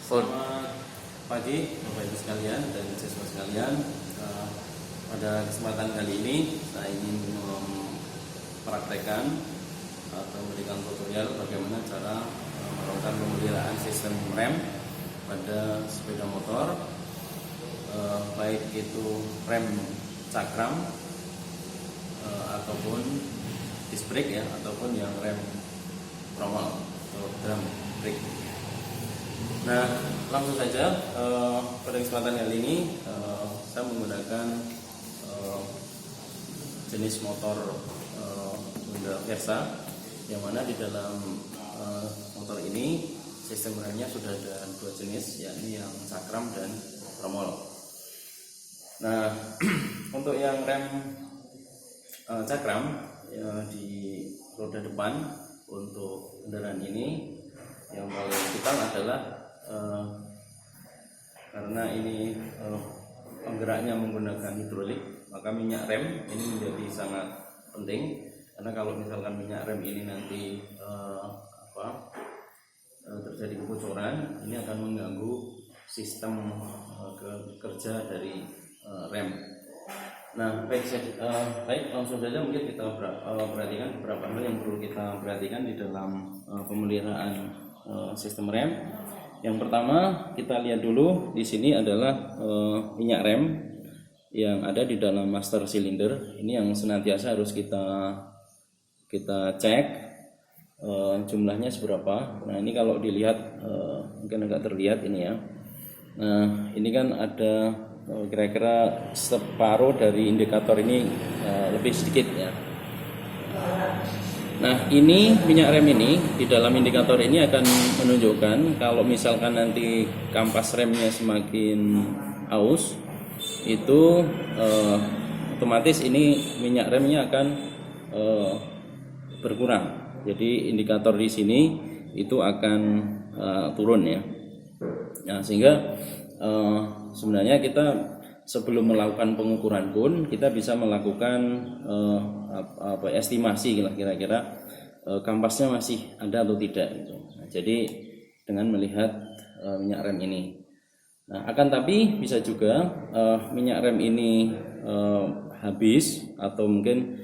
Selamat pagi Bapak Ibu sekalian dan siswa sekalian. Pada kesempatan kali ini saya ingin mempraktekkan atau memberikan tutorial bagaimana cara melakukan pemeliharaan sistem rem pada sepeda motor, baik itu rem cakram ataupun disc brake ya, ataupun yang rem tromol atau drum brake. Nah, langsung saja pada kesempatan kali ini saya menggunakan jenis motor Honda Versa, yang mana di dalam motor ini sistem remnya sudah ada dua jenis, yakni yang cakram dan tromol. Nah, untuk yang rem cakram di roda depan untuk kendaraan ini yang paling vital adalah karena ini penggeraknya menggunakan hidrolik, maka minyak rem ini menjadi sangat penting. Karena kalau misalkan minyak rem ini nanti terjadi kebocoran, ini akan mengganggu sistem kerja dari rem. Nah, baik, langsung saja mungkin kita perhatikan beberapa hal yang perlu kita perhatikan di dalam pemeliharaan sistem rem. Yang pertama, kita lihat dulu di sini adalah minyak rem yang ada di dalam master silinder. Ini yang senantiasa harus kita cek jumlahnya seberapa. Nah, ini kalau dilihat mungkin agak terlihat ini ya. Nah, ini kan ada kira-kira separuh dari indikator ini lebih sedikit ya. Nah, ini minyak rem ini di dalam indikator ini akan menunjukkan kalau misalkan nanti kampas remnya semakin aus, itu otomatis ini minyak remnya akan berkurang. Jadi indikator di sini itu akan turun ya. Nah, sehingga sebenarnya kita sebelum melakukan pengukuran pun kita bisa melakukan estimasi kira-kira kampasnya masih ada atau tidak gitu. Nah, jadi dengan melihat minyak rem ini. Nah, akan tapi bisa juga minyak rem ini habis atau mungkin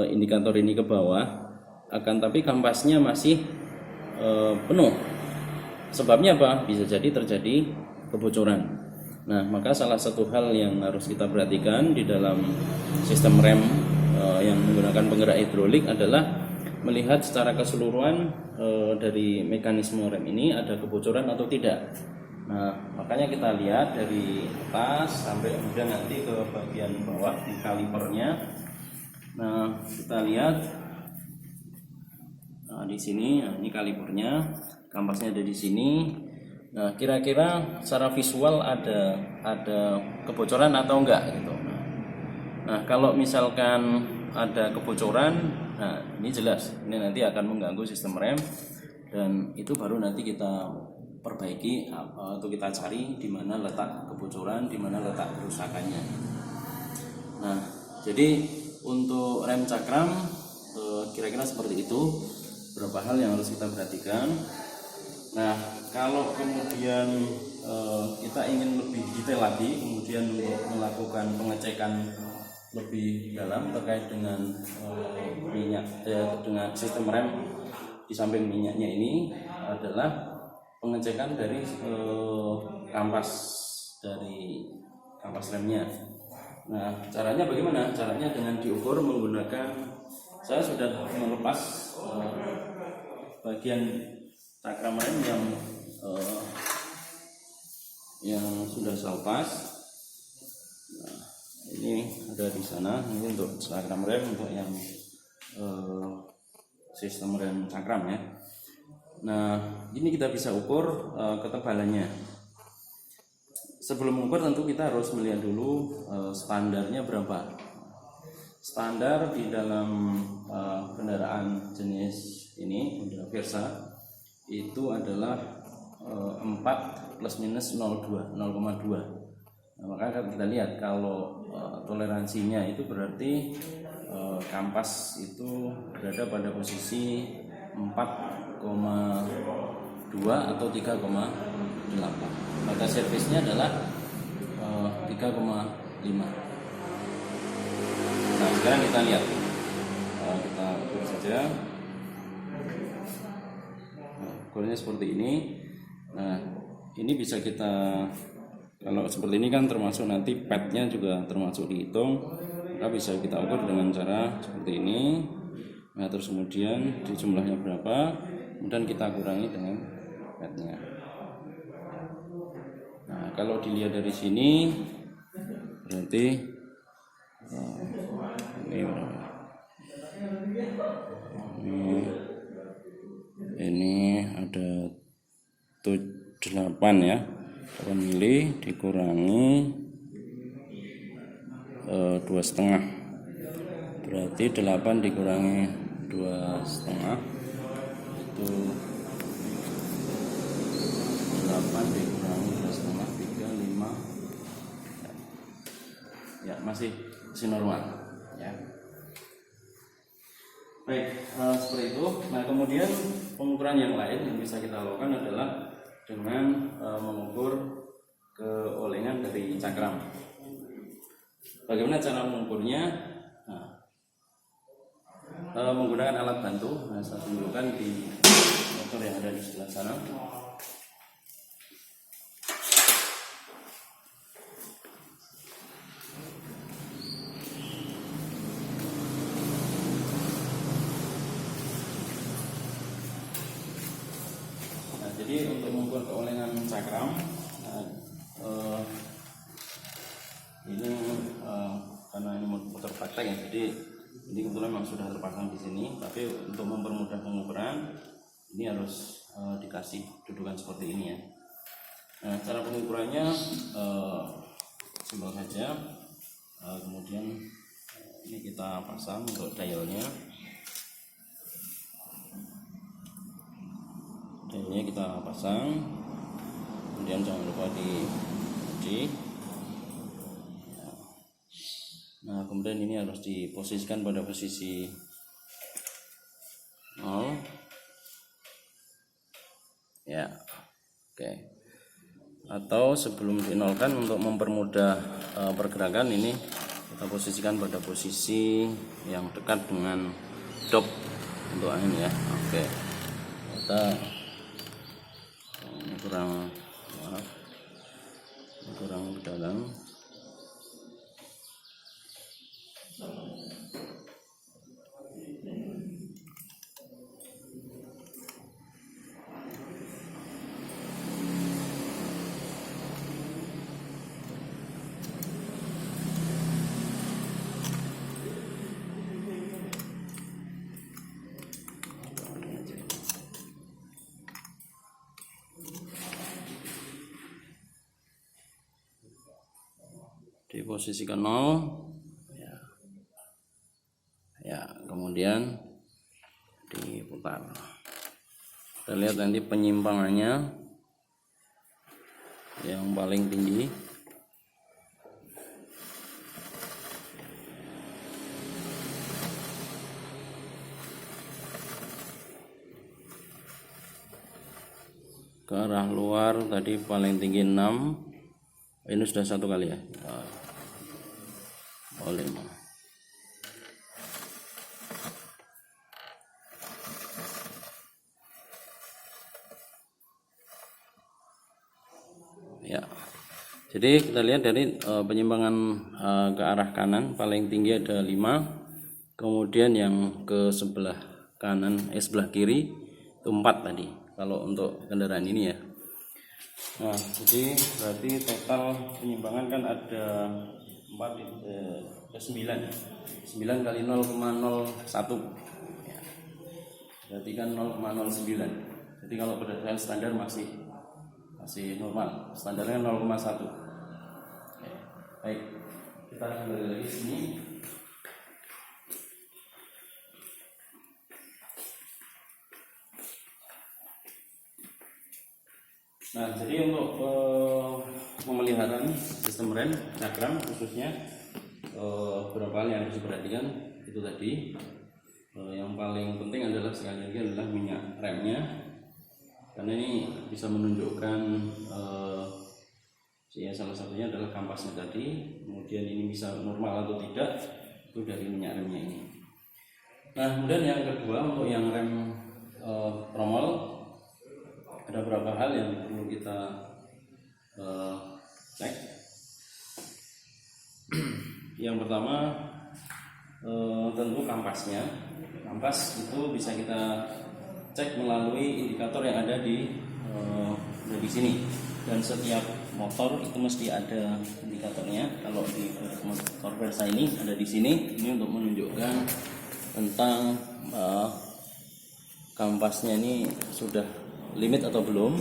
indikator ini ke bawah, akan tapi kampasnya masih penuh. Sebabnya apa? Bisa jadi terjadi kebocoran. Nah, maka salah satu hal yang harus kita perhatikan di dalam sistem rem yang menggunakan penggerak hidrolik adalah melihat secara keseluruhan dari mekanisme rem ini ada kebocoran atau tidak. Nah, makanya kita lihat dari atas sampai kemudian nanti ke bagian bawah di kalipernya. Nah, kita lihat di sini, nah, ini kalipernya, kampasnya ada di sini. Nah, kira-kira secara visual ada kebocoran atau enggak gitu. Nah, kalau misalkan ada kebocoran, nah ini jelas, ini nanti akan mengganggu sistem rem, dan itu baru nanti kita perbaiki atau kita cari di mana letak kebocoran, di mana letak kerusakannya. Nah, jadi untuk rem cakram kira-kira seperti itu. Beberapa hal yang harus kita perhatikan. Nah, kalau kemudian kita ingin lebih detail lagi, kemudian melakukan pengecekan lebih dalam terkait dengan minyak, dengan sistem rem di samping minyaknya ini adalah pengecekan dari kampas remnya. Nah, caranya bagaimana? Caranya dengan diukur menggunakan, saya sudah melepas bagian cakram rem yang sudah saya lepas. Nah, ini ada di sana. Ini untuk cakram rem, untuk yang sistem rem cakram ya. Nah, ini kita bisa ukur ketebalannya. Sebelum mengukur tentu kita harus melihat dulu standarnya berapa. Standar di dalam kendaraan jenis ini Honda Versa itu adalah 4 plus minus 0,2. Nah, maka kita lihat kalau toleransinya itu berarti kampas itu berada pada posisi 4,2 atau 3,5. Maka servisnya adalah 3,5. Nah sekarang kita lihat, kita ukur saja. Ukurnya seperti ini. Nah ini bisa kita, kalau seperti ini kan termasuk nanti padnya juga termasuk dihitung, maka bisa kita ukur dengan cara seperti ini. Nah terus kemudian di jumlahnya berapa, kemudian kita kurangi dengan padnya. Nah kalau dilihat dari sini berarti ini ada 8 ya, 8 mili dikurangi 2,5, berarti 8 dikurangi 2,5 itu 8 dikurangi 2,5 3, 5 ya, masih normal ya. Baik, seperti itu. Nah kemudian pengukuran yang lain yang bisa kita lakukan adalah dengan mengukur keolengan dari cakram. Bagaimana cara mengukurnya? Nah, menggunakan alat bantu. Nah, saya tunjukkan di motor yang ada di sebelah sana. Jadi untuk mengukur keolengan cakram, ini karena ini motor praktek ya, jadi ini kebetulan memang sudah terpasang di sini. Tapi untuk mempermudah pengukuran, ini harus dikasih dudukan seperti ini ya. Nah, cara pengukurannya simpel saja. Kemudian ini kita pasang untuk dialnya. Ini kita pasang, kemudian jangan lupa di nah kemudian ini harus diposisikan pada posisi 0 ya, oke. Atau sebelum dinolkan, untuk mempermudah pergerakan, ini kita posisikan pada posisi yang dekat dengan dop untuk angin ya. Oke, kita kurang dalam. Diposisikan 0 ya, kemudian diputar. Kita lihat nanti penyimpangannya yang paling tinggi. Ke arah luar tadi paling tinggi 6. Ini sudah satu kali ya. Oleh ya, jadi kita lihat dari penyimpangan ke arah kanan paling tinggi ada 5, kemudian yang ke sebelah kanan sebelah kiri itu 4 tadi kalau untuk kendaraan ini ya. Nah jadi berarti total penyimpangan kan ada 9 kali 0,01 ya. Berarti kan 0,09. Jadi kalau berdasarkan standar masih normal, standarnya 0,1 ya. Baik, kita kembali lagi sini. Nah jadi untuk pemeliharaan sistem rem cakram khususnya beberapa hal yang harus diperhatikan itu tadi. Yang paling penting adalah sekali lagi adalah minyak remnya. karena ini bisa menunjukkan ya salah satunya adalah kampasnya tadi, kemudian ini bisa normal atau tidak itu dari minyak remnya ini. Nah kemudian yang kedua, untuk yang rem tromol ada beberapa hal yang perlu kita cek. Yang pertama tentu kampasnya. Kampas itu bisa kita cek melalui indikator yang ada di sini, dan setiap motor itu mesti ada indikatornya. Kalau di motor Versa ini ada di sini, ini untuk menunjukkan tentang kampasnya ini sudah limit atau belum.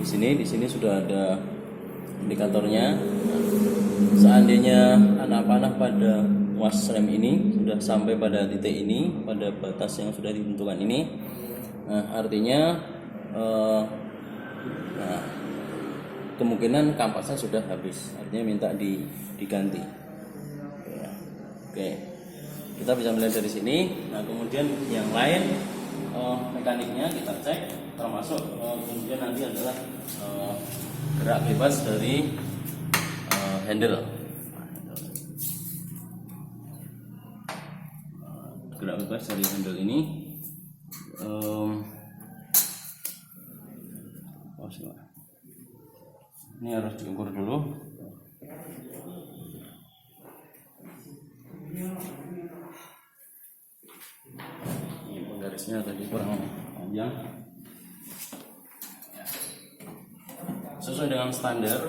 Di sini sudah ada indikatornya. Seandainya anak panah pada was rem ini sudah sampai pada titik ini, pada batas yang sudah ditentukan ini, nah artinya kemungkinan kampasnya sudah habis, artinya minta diganti. Oke, kita bisa melihat dari sini. Nah kemudian yang lain mekaniknya kita cek, termasuk kemudian nanti adalah gerak bebas dari handle. Gerak bebas dari handle ini ini harus diukur dulu. Ini penggarisnya tadi kurang panjang. Sesuai dengan standar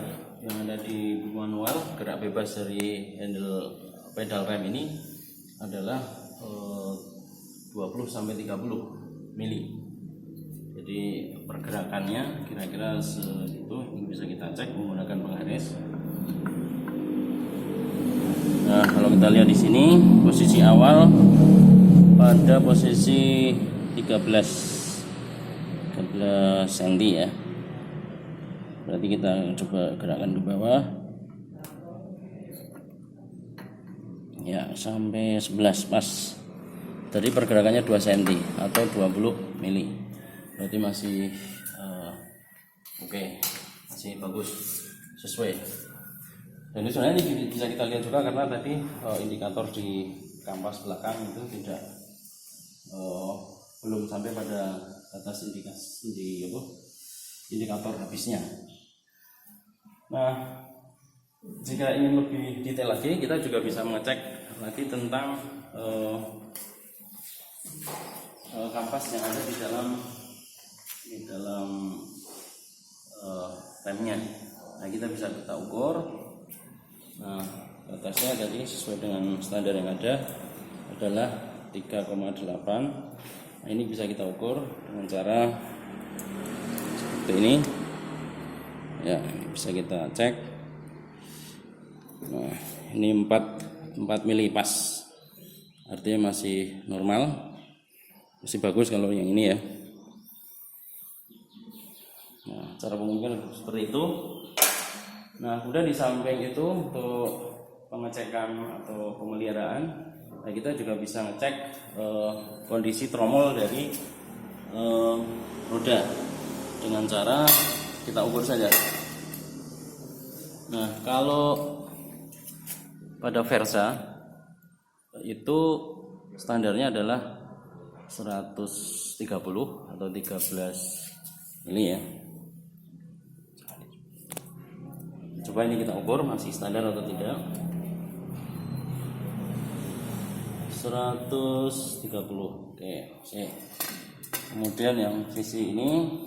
yang ada di buku manual, gerak bebas dari handle pedal rem ini adalah 20-30 mili. Jadi pergerakannya kira-kira segitu. Ini bisa kita cek menggunakan penggaris. Nah, kalau kita lihat di sini posisi awal pada posisi 13 cm ya. Berarti kita coba gerakkan ke bawah. Ya, sampai 11 pas. Tadi pergerakannya 2 cm atau 20 mili. Berarti masih oke, masih bagus, sesuai. Dan ini sebenarnya ini bisa kita lihat juga karena tadi indikator di kampas belakang itu tidak belum sampai pada batas indikator habisnya. Nah, jika ingin lebih detail lagi, kita juga bisa mengecek lagi tentang kampas yang ada di dalam remnya. Nah, kita bisa ukur. Nah, batasnya tadi sesuai dengan standar yang ada adalah 3,8. Nah, ini bisa kita ukur dengan cara seperti ini. Ya, bisa kita cek. Nah, ini 4 mili pas. Artinya masih normal. Masih bagus kalau yang ini ya. Nah, cara pengukuran seperti itu. Nah, kemudian di samping itu untuk pengecekan atau pemeliharaan, nah kita juga bisa ngecek kondisi tromol dari roda dengan cara kita ukur saja. Nah, kalau pada Versa itu standarnya adalah 130 atau 13 ini ya. Coba ini kita ukur masih standar atau tidak. 130. Oke, sih. Kemudian yang sisi ini,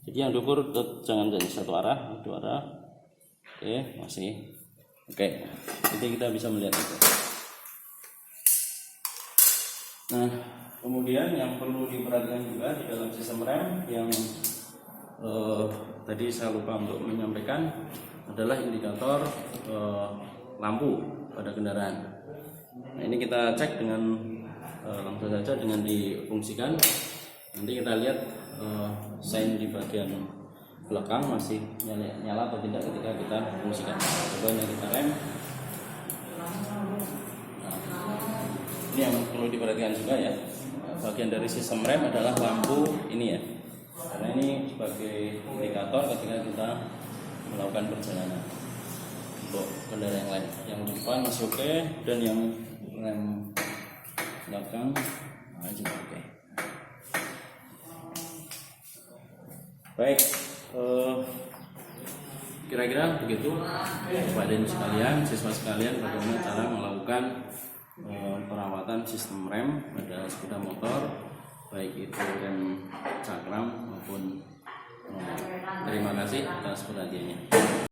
jadi yang diukur jangan jadi satu arah, dua arah. Oke, masih. Oke, jadi kita bisa melihat itu. Nah, kemudian yang perlu diperhatikan juga di dalam sistem rem yang tadi saya lupa untuk menyampaikan adalah indikator lampu pada kendaraan. Nah, ini kita cek dengan langsung saja dengan difungsikan. Nanti kita lihat sign di bagian belakang masih nyala atau tidak ketika kita fungsikan. Coba kita rem. Nah, ini yang perlu diperhatikan juga ya. Bagian dari sistem rem adalah lampu ini ya. karena ini sebagai indikator ketika kita melakukan perjalanan. Untuk kendaraan yang lain, yang depan masih oke, dan yang rem belakang juga oke. Baik, kira-kira begitu Bapak dan sekalian, siswa sekalian, bagaimana cara melakukan perawatan sistem rem pada sepeda motor, baik itu rem cakram maupun terima kasih atas perhatiannya.